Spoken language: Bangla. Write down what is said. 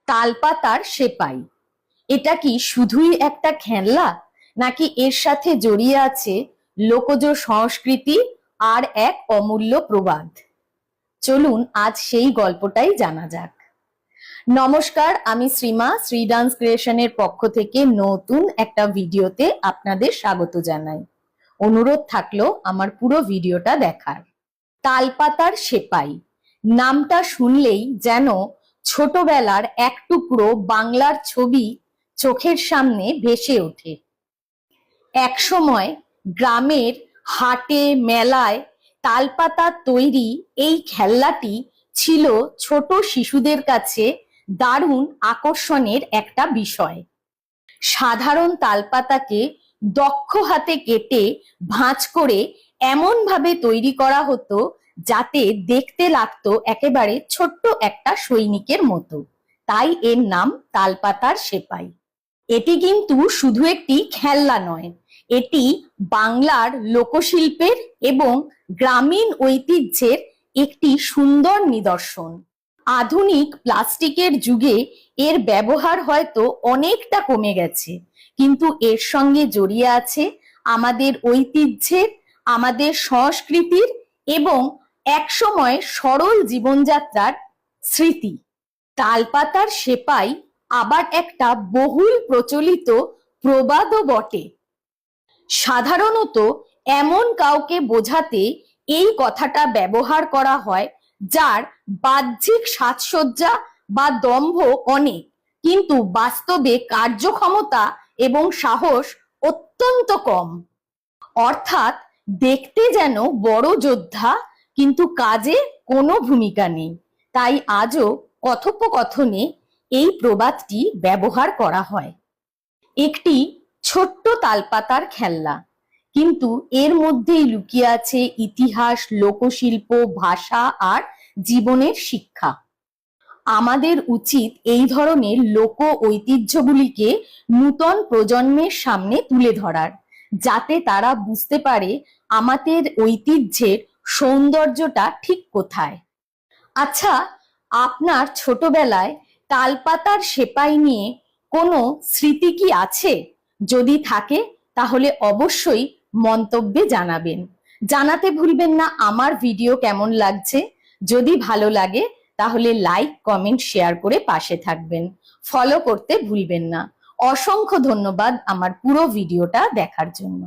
তালপাতার সেপাই এটা কি শুধুই একটা খেলনা, নাকি এর সাথে জড়িয়ে আছে লোকজ সংস্কৃতি আর এক অমূল্য প্রবাদ? চলুন আজ সেই গল্পটাই জানা যাক। নমস্কার, আমি শ্রীমা, শ্রী ডান্স ক্রিয়েশনের পক্ষ থেকে নতুন একটা ভিডিওতে আপনাদের স্বাগত জানাই। অনুরোধ থাকলো আমার পুরো ভিডিওটা দেখার। তালপাতার সেপাই নামটা শুনলেই যেন ছোটবেলার এক টুকরো বাংলার ছবি চোখের সামনে ভেসে ওঠে। একসময় গ্রামের হাটে মেলায় তালপাতা তৈরি এই খেলনাটি ছিল ছোট শিশুদের কাছে দারুণ আকর্ষণের একটা বিষয়। সাধারণ তালপাতাকে দক্ষ হাতে কেটে ভাঁজ করে এমন ভাবে তৈরি করা হতো যাতে দেখতে লাগতো একেবারে ছোট্ট একটা সৈনিকের মতো, তাই এর নাম তালপাতার সেপাই। এটি কিন্তু শুধু একটি খেলনা নয়, এটি বাংলার লোকশিল্পের এবং গ্রামীণ ঐতিহ্যের একটি সুন্দর নিদর্শন। আধুনিক প্লাস্টিকের যুগে এর ব্যবহার হয়তো অনেকটা কমে গেছে, কিন্তু এর সঙ্গে জড়িয়ে আছে আমাদের ঐতিহ্যের, আমাদের সংস্কৃতির এবং একসময় সরল জীবনযাত্রার স্মৃতি। তালপাতার সেপাই আবার একটা বহুল প্রচলিত প্রবাদও বটে। সাধারণত এমন কাউকে বোঝাতে এই কথাটা ব্যবহার করা হয় যার বাহ্যিক সাজসজ্জা বা দম্ভ অনেক, কিন্তু বাস্তবে কার্যক্ষমতা এবং সাহস অত্যন্ত কম। অর্থাৎ দেখতে যেন বড় যোদ্ধা, কিন্তু কাজে কোনো ভূমিকা নেই। তাই আজও কথোপকথনে এই প্রবাদটি ব্যবহার করা হয়। একটি ছোট্ট তালপাতার খেলনা, কিন্তু এর মধ্যেই লুকিয়ে আছে ইতিহাস, লোকশিল্প, ভাষা আর জীবনের শিক্ষা। আমাদের উচিত এই ধরনের লোক ঐতিহ্যগুলিকে নূতন প্রজন্মের সামনে তুলে ধরার, যাতে তারা বুঝতে পারে আমাদের ঐতিহ্যের সৌন্দর্যটা ঠিক কোথায়। আচ্ছা, আপনার ছোটবেলায় তালপাতার সেপাই নিয়ে কোনো স্মৃতি কি আছে? যদি থাকে তাহলে অবশ্যই মন্তব্যে জানাবেন। জানাতে ভুলবেন না আমার ভিডিও কেমন লাগছে। যদি ভালো লাগে তাহলে লাইক, কমেন্ট, শেয়ার করে পাশে থাকবেন। ফলো করতে ভুলবেন না। অসংখ্য ধন্যবাদ আমার পুরো ভিডিওটা দেখার জন্য।